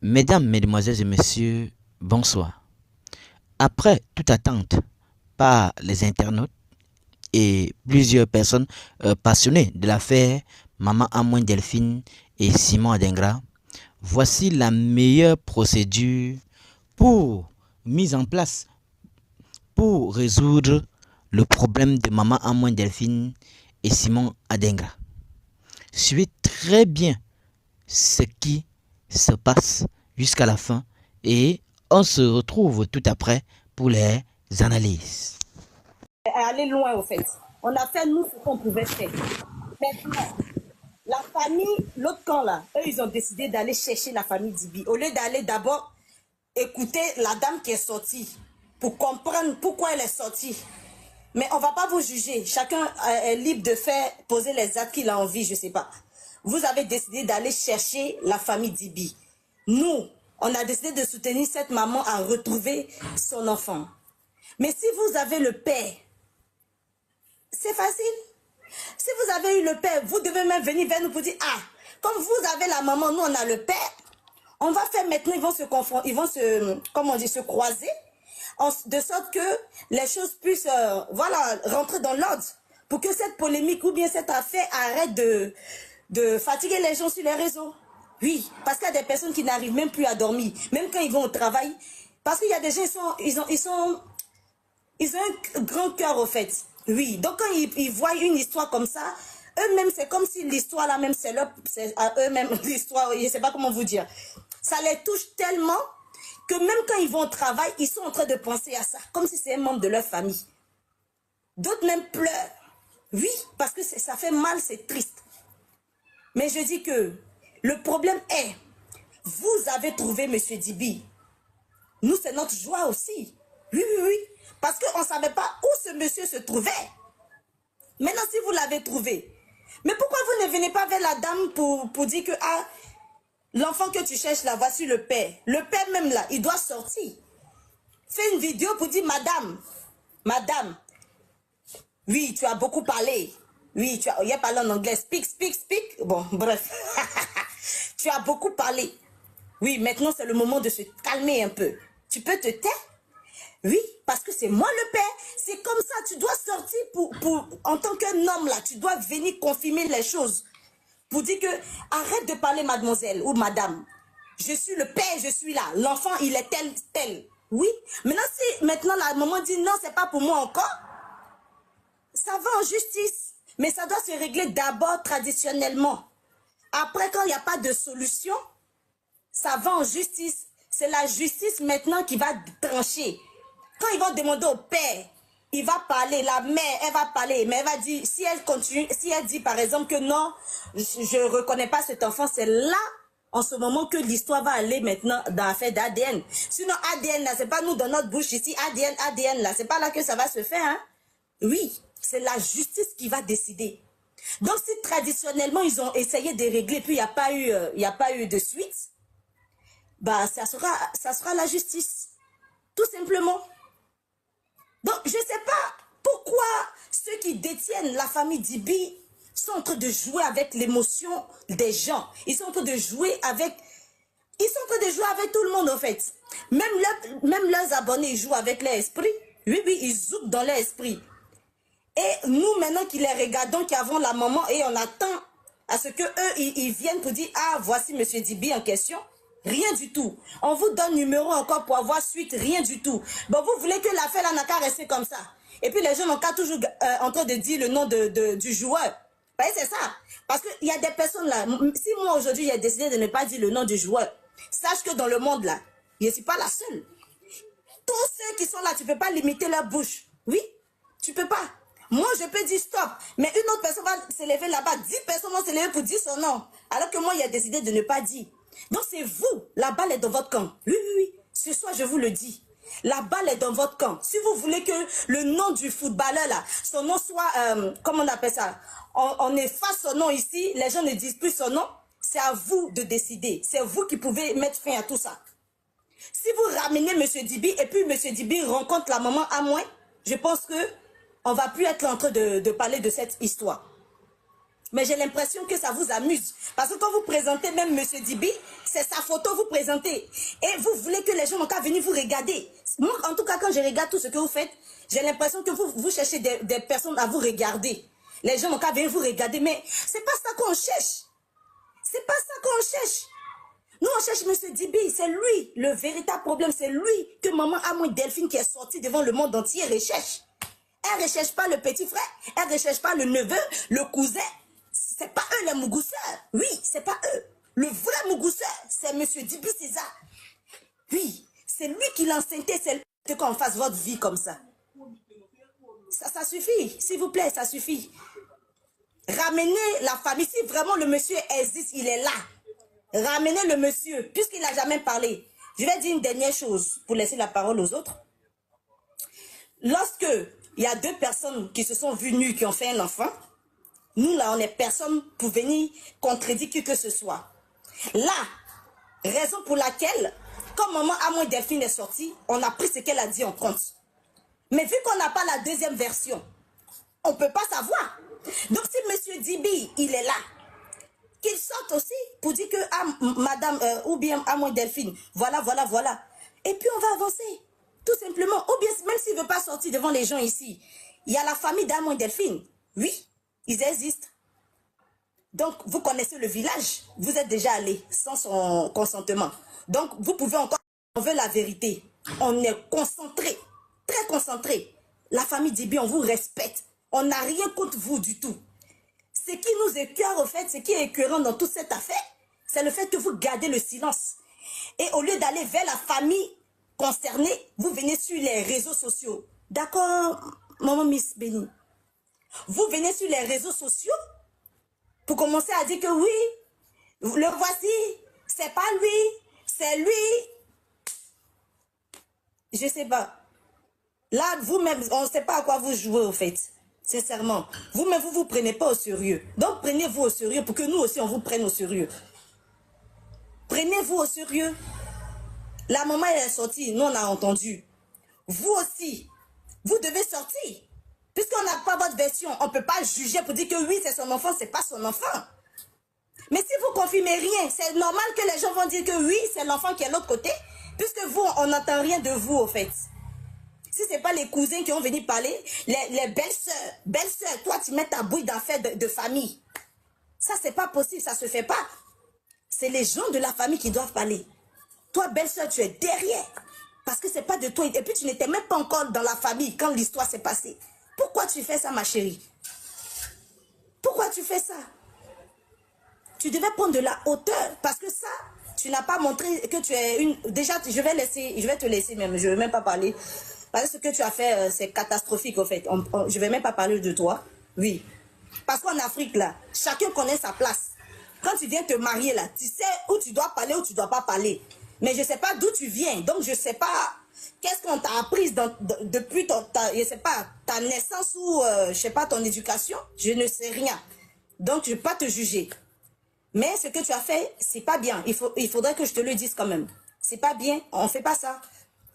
Mesdames, Mesdemoiselles et Messieurs, bonsoir. Après toute attente par les internautes et plusieurs personnes passionnées de l'affaire Maman Amoin Delphine et Simon Adingra, voici la meilleure procédure pour mise en place pour résoudre le problème de Maman Amoin Delphine et Simon Adingra. Suivez très bien ce qui se passe jusqu'à la fin et on se retrouve tout après pour les analyses. Aller loin au fait. On a fait nous ce qu'on pouvait faire. Maintenant, la famille, l'autre camp là, eux ils ont décidé d'aller chercher la famille Dibi. Au lieu d'aller d'abord écouter la dame qui est sortie pour comprendre pourquoi elle est sortie. Mais on va pas vous juger. Chacun est libre de faire, poser les actes qu'il a envie, je sais pas. Vous avez décidé d'aller chercher la famille Dibi. Nous, on a décidé de soutenir cette maman à retrouver son enfant. Mais si vous avez le père, c'est facile. Si vous avez eu le père, vous devez même venir vers nous pour dire, ah, comme vous avez la maman, nous on a le père, on va faire maintenant, ils vont se confronter, ils vont se, comment on dit, se croiser, de sorte que les choses puissent, voilà, rentrer dans l'ordre, pour que cette polémique ou bien cette affaire arrête de fatiguer les gens sur les réseaux. Oui, parce qu'il y a des personnes qui n'arrivent même plus à dormir, même quand ils vont au travail, parce qu'il y a des gens, ils ont un grand cœur au fait. Oui, donc quand ils voient une histoire comme ça, eux-mêmes, c'est comme si l'histoire là même, c'est à eux-mêmes l'histoire, je ne sais pas comment vous dire. Ça les touche tellement que même quand ils vont au travail, ils sont en train de penser à ça, comme si c'est un membre de leur famille. D'autres même pleurent. Oui, parce que ça fait mal, c'est triste. Mais je dis que le problème est, vous avez trouvé M. Dibi. Nous, c'est notre joie aussi. Oui, oui, oui. Parce qu'on ne savait pas où ce monsieur se trouvait. Maintenant, si vous l'avez trouvé, mais pourquoi vous ne venez pas vers la dame pour dire que ah, l'enfant que tu cherches là, voici le père. Le père même là, il doit sortir. Fais une vidéo pour dire, madame, oui, tu as beaucoup parlé. Oui, il a parlé en anglais. Speak. Bon, bref. Tu as beaucoup parlé. Oui, maintenant c'est le moment de se calmer un peu. Tu peux te taire? Oui, parce que c'est moi le père. C'est comme ça, tu dois sortir en tant qu'un homme là, tu dois venir confirmer les choses. Pour dire que, arrête de parler mademoiselle ou madame. Je suis le père, je suis là. L'enfant, il est tel. Oui, maintenant la maman dit non, c'est pas pour moi encore. Ça va en justice. Mais ça doit se régler d'abord traditionnellement. Après, quand il n'y a pas de solution, ça va en justice. C'est la justice maintenant qui va trancher. Quand ils vont demander au père, il va parler, la mère, elle va parler, mais elle va dire, si elle continue, si elle dit par exemple que non, je ne reconnais pas cet enfant, c'est là, en ce moment, que l'histoire va aller maintenant dans l'affaire d'ADN. Sinon, ADN, là, c'est pas nous dans notre bouche ici, ADN, là, c'est pas là que ça va se faire, hein. Oui, c'est la justice qui va décider. Donc, si traditionnellement, ils ont essayé de régler, puis il n'y a pas eu de suite, bah, ça sera la justice. Tout simplement. Donc, je ne sais pas pourquoi ceux qui détiennent la famille Dibi sont en train de jouer avec l'émotion des gens. Ils sont en train de jouer avec tout le monde, en fait. Même leurs abonnés, ils jouent avec leur esprit. Oui, ils zoutent dans leur esprit. Et nous, maintenant qui les regardons, qui avons la maman, et on attend à ce qu'eux, ils viennent pour dire, ah, voici M. Dibi en question. Rien du tout. On vous donne numéro encore pour avoir suite, rien du tout. Bon, vous voulez que l'affaire là n'a qu'à rester comme ça. Et puis les gens n'ont qu'à toujours en train de dire le nom du joueur. Vous voyez, c'est ça. Parce qu'il y a des personnes là, si moi aujourd'hui j'ai décidé de ne pas dire le nom du joueur, sache que dans le monde là, je ne suis pas la seule. Tous ceux qui sont là, tu ne peux pas limiter leur bouche. Oui, tu ne peux pas. Moi, je peux dire stop, mais une autre personne va se lever là-bas, 10 personnes vont se lever pour dire son nom, alors que moi, j'ai décidé de ne pas dire. Donc, c'est vous, la balle est dans votre camp. Oui, ce soir, je vous le dis. La balle est dans votre camp. Si vous voulez que le nom du footballeur, là, son nom soit, comment on appelle ça, on efface son nom ici, les gens ne disent plus son nom, c'est à vous de décider. C'est vous qui pouvez mettre fin à tout ça. Si vous ramenez M. Dibi, et puis M. Dibi rencontre la maman à moins, je pense que on va plus être en train de parler de cette histoire. Mais j'ai l'impression que ça vous amuse. Parce que quand vous présentez même M. Dibi, c'est sa photo vous présentez. Et vous voulez que les gens n'ont qu'à venir vous regarder. Moi, en tout cas, quand je regarde tout ce que vous faites, j'ai l'impression que vous cherchez des personnes à vous regarder. Les gens n'ont qu'à venir vous regarder. Mais c'est pas ça qu'on cherche. C'est pas ça qu'on cherche. Nous, on cherche M. Dibi. C'est lui, le véritable problème. C'est lui que maman Amoy Delphine qui est sortie devant le monde entier recherche. Elle ne recherche pas le petit frère. Elle ne recherche pas le neveu, le cousin. C'est pas eux les mougousseurs. Oui, c'est pas eux. Le vrai mougousseur, c'est M. Dibi César. Oui, c'est lui qui l'a enceinté. C'est lui qu'on fasse votre vie comme ça. Ça suffit. S'il vous plaît, ça suffit. Ramenez la famille. Si vraiment le monsieur existe, il est là. Ramenez le monsieur, puisqu'il n'a jamais parlé. Je vais dire une dernière chose pour laisser la parole aux autres. Lorsque il y a deux personnes qui se sont vues nues, qui ont fait un enfant, nous là, on n'est personne pour venir contredire qui que ce soit. Là, raison pour laquelle, quand maman Amoy Delphine est sortie, on a pris ce qu'elle a dit en compte. Mais vu qu'on n'a pas la deuxième version, on ne peut pas savoir. Donc si M. Dibi, il est là, qu'il sorte aussi pour dire que madame, ou bien Amoy Delphine, voilà. Et puis on va avancer, tout simplement. Ou bien, même s'il ne veut pas sortir devant les gens ici, il y a la famille d'Amoy Delphine. Oui, ils existent. Donc, vous connaissez le village, vous êtes déjà allé sans son consentement. Donc, vous pouvez encore, on veut la vérité. On est concentré, très concentré. La famille Dibi, on vous respecte. On n'a rien contre vous du tout. Ce qui nous écœure, au fait, ce qui est écœurant dans toute cette affaire, c'est le fait que vous gardez le silence. Et au lieu d'aller vers la famille concernée, vous venez sur les réseaux sociaux. D'accord, maman Miss Béni? Vous venez sur les réseaux sociaux pour commencer à dire que oui, le voici, c'est pas lui, c'est lui. Je sais pas. Là, vous-même, on ne sait pas à quoi vous jouez, au fait. Sincèrement. Vous-même, vous ne vous prenez pas au sérieux. Donc, prenez-vous au sérieux pour que nous aussi, on vous prenne au sérieux. Prenez-vous au sérieux. La maman, elle est sortie. Nous, on a entendu. Vous aussi, vous devez sortir. Puisqu'on n'a pas votre version, on ne peut pas juger pour dire que oui, c'est son enfant, c'est pas son enfant. Mais si vous confirmez rien, c'est normal que les gens vont dire que oui, c'est l'enfant qui est de l'autre côté, puisque vous, on n'entend rien de vous, au fait. Si ce n'est pas les cousins qui ont venu parler, les belles-sœurs, toi, tu mets ta bouille d'affaires de famille. Ça, c'est pas possible, ça se fait pas. C'est les gens de la famille qui doivent parler. Toi, belle-sœur, tu es derrière. Parce que c'est pas de toi. Et puis, tu n'étais même pas encore dans la famille quand l'histoire s'est passée. Pourquoi tu fais ça, ma chérie? Pourquoi tu fais ça? Tu devais prendre de la hauteur. Parce que ça, tu n'as pas montré que tu es une... Déjà, je vais te laisser même. Je ne vais même pas parler. Parce que ce que tu as fait, c'est catastrophique, au fait. Je ne vais même pas parler de toi. Oui. Parce qu'en Afrique, là, chacun connaît sa place. Quand tu viens te marier, là, tu sais où tu dois parler, où tu ne dois pas parler. Mais je ne sais pas d'où tu viens. Donc, je ne sais pas qu'est-ce qu'on t'a appris depuis je sais pas, ta naissance ou, je ne sais pas, ton éducation. Je ne sais rien. Donc, je ne vais pas te juger. Mais ce que tu as fait, c'est pas bien. Il faudrait que je te le dise quand même. C'est pas bien. On ne fait pas ça.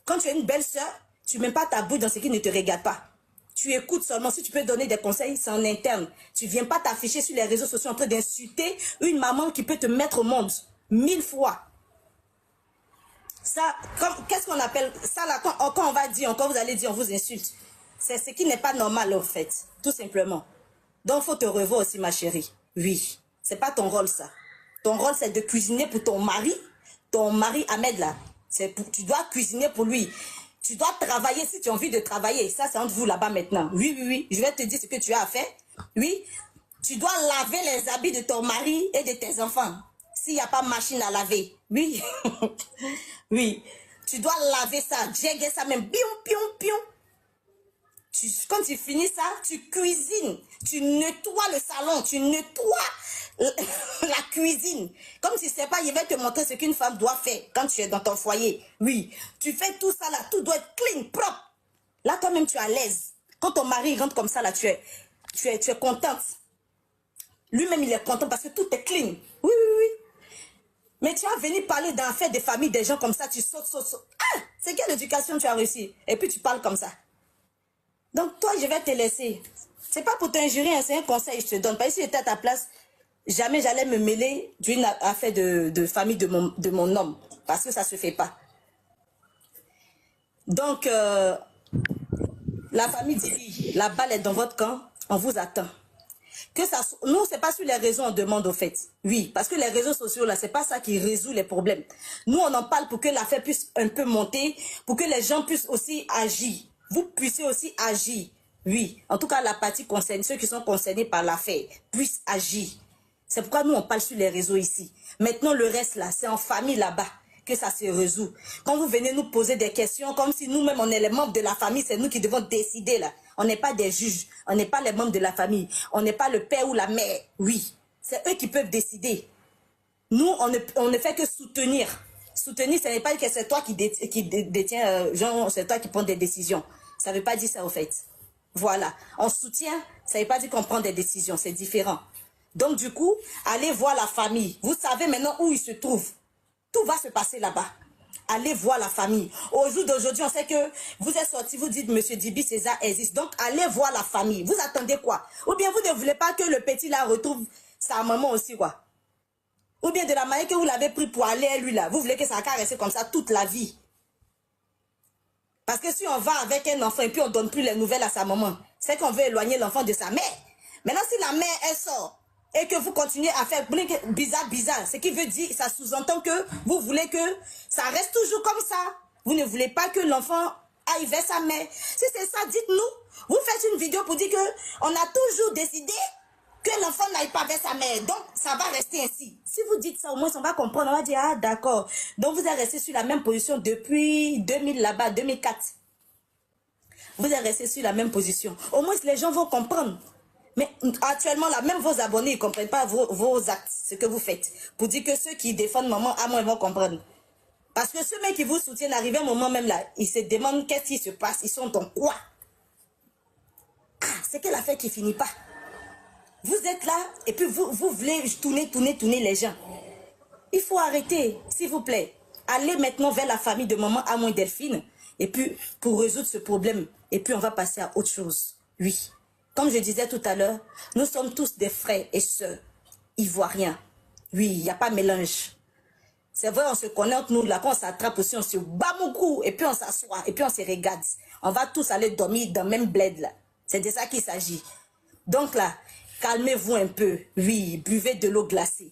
Quand tu es une belle sœur, tu ne mets pas ta bouche dans ce qui ne te regarde pas. Tu écoutes seulement. Si tu peux donner des conseils, c'est en interne. Tu ne viens pas t'afficher sur les réseaux sociaux en train d'insulter une maman qui peut te mettre au monde 1000 fois. Ça, qu'est-ce qu'on appelle ça là, quand on va dire, quand vous allez dire on vous insulte. C'est ce qui n'est pas normal en fait, tout simplement. Donc il faut te revoir aussi ma chérie. Oui, c'est pas ton rôle ça. Ton rôle c'est de cuisiner pour ton mari Ahmed là. Tu dois cuisiner pour lui. Tu dois travailler si tu as envie de travailler. Ça c'est entre vous là-bas maintenant. Oui, je vais te dire ce que tu as à faire. Oui, tu dois laver les habits de ton mari et de tes enfants. S'il n'y a pas machine à laver. Oui. Oui. Tu dois laver ça, jégger ça même. Pion. Quand tu finis ça, tu cuisines. Tu nettoies le salon. Tu nettoies la cuisine. Comme si c'est pas, il va te montrer ce qu'une femme doit faire quand tu es dans ton foyer. Oui. Tu fais tout ça là. Tout doit être clean, propre. Là, toi-même, tu es à l'aise. Quand ton mari rentre comme ça là, tu es contente. Lui-même, il est content parce que tout est clean. Oui. Mais tu vas venir parler d'affaires des familles, des gens comme ça, tu sautes. Ah, c'est quelle éducation tu as réussi? Et puis tu parles comme ça. Donc toi, je vais te laisser. C'est pas pour t'injurer, hein, c'est un conseil, je te donne. Parce que si j'étais à ta place, jamais j'allais me mêler d'une affaire de famille de mon homme. Parce que ça se fait pas. Donc, la famille dit, la balle est dans votre camp, on vous attend. Que ça, nous, c'est pas sur les réseaux on demande au fait. Oui, parce que les réseaux sociaux, là, c'est pas ça qui résout les problèmes. Nous, on en parle pour que l'affaire puisse un peu monter, pour que les gens puissent aussi agir. Vous puissiez aussi agir. Oui, en tout cas, la partie concernée, ceux qui sont concernés par l'affaire, puissent agir. C'est pourquoi nous, on parle sur les réseaux ici. Maintenant, le reste, là, c'est en famille là-bas que ça se résout. Quand vous venez nous poser des questions, comme si nous-mêmes, on est les membres de la famille, c'est nous qui devons décider, là. On n'est pas des juges, on n'est pas les membres de la famille, on n'est pas le père ou la mère. Oui, c'est eux qui peuvent décider. Nous, on ne fait que soutenir. Soutenir, ce n'est pas que c'est toi qui détiens, genre, c'est toi qui prends des décisions. Ça ne veut pas dire ça, au fait. Voilà. On soutient, ça ne veut pas dire qu'on prend des décisions, c'est différent. Donc, du coup, allez voir la famille. Vous savez maintenant où ils se trouvent. Tout va se passer là-bas. Allez voir la famille. Au jour d'aujourd'hui, on sait que vous êtes sorti, vous dites Monsieur Dibi César existe. Donc, allez voir la famille. Vous attendez quoi? Ou bien vous ne voulez pas que le petit là retrouve sa maman aussi, quoi? Ou bien de la manière que vous l'avez pris pour aller à lui là, vous voulez que ça caresse comme ça toute la vie? Parce que si on va avec un enfant et puis on ne donne plus les nouvelles à sa maman, c'est qu'on veut éloigner l'enfant de sa mère. Maintenant, si la mère, elle sort et que vous continuez à faire bizarre, ce qui veut dire, ça sous-entend que vous voulez que ça reste toujours comme ça. Vous ne voulez pas que l'enfant aille vers sa mère. Si c'est ça, dites-nous. Vous faites une vidéo pour dire que on a toujours décidé que l'enfant n'aille pas vers sa mère. Donc, ça va rester ainsi. Si vous dites ça, au moins, on va comprendre. On va dire, ah, d'accord. Donc, vous êtes resté sur la même position depuis 2000 là-bas, 2004. Vous êtes resté sur la même position. Au moins, les gens vont comprendre. Mais actuellement, là, même vos abonnés, ils ne comprennent pas vos actes, ce que vous faites. Pour dire que ceux qui défendent maman, à moi, ils vont comprendre. Parce que ceux qui vous soutiennent, arrivé un moment même là, ils se demandent qu'est-ce qui se passe. Ils sont dans quoi? Ah, c'est que l'affaire qui ne finit pas. Vous êtes là, et puis vous voulez tourner les gens. Il faut arrêter, s'il vous plaît. Allez maintenant vers la famille de maman Amon Delphine, et puis pour résoudre ce problème, et puis on va passer à autre chose. Oui. Comme je disais tout à l'heure, nous sommes tous des frères et sœurs ivoiriens. Oui, il n'y a pas mélange. C'est vrai, on se connaît entre nous, là, quand on s'attrape aussi, on se bat mon cou, et puis on s'assoit, et puis on se regarde. On va tous aller dormir dans le même bled, là. C'est de ça qu'il s'agit. Donc là, calmez-vous un peu. Oui, buvez de l'eau glacée.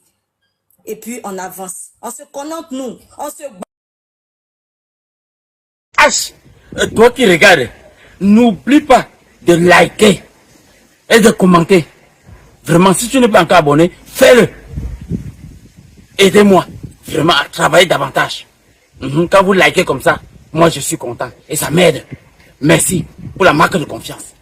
Et puis on avance. On se connaît entre nous. On se bat. H, toi qui regardes, n'oublie pas de liker et de commenter. Vraiment, si tu n'es pas encore abonné, fais-le. Aidez-moi vraiment à travailler davantage. Quand vous likez comme ça, moi je suis content et ça m'aide. Merci pour la marque de confiance.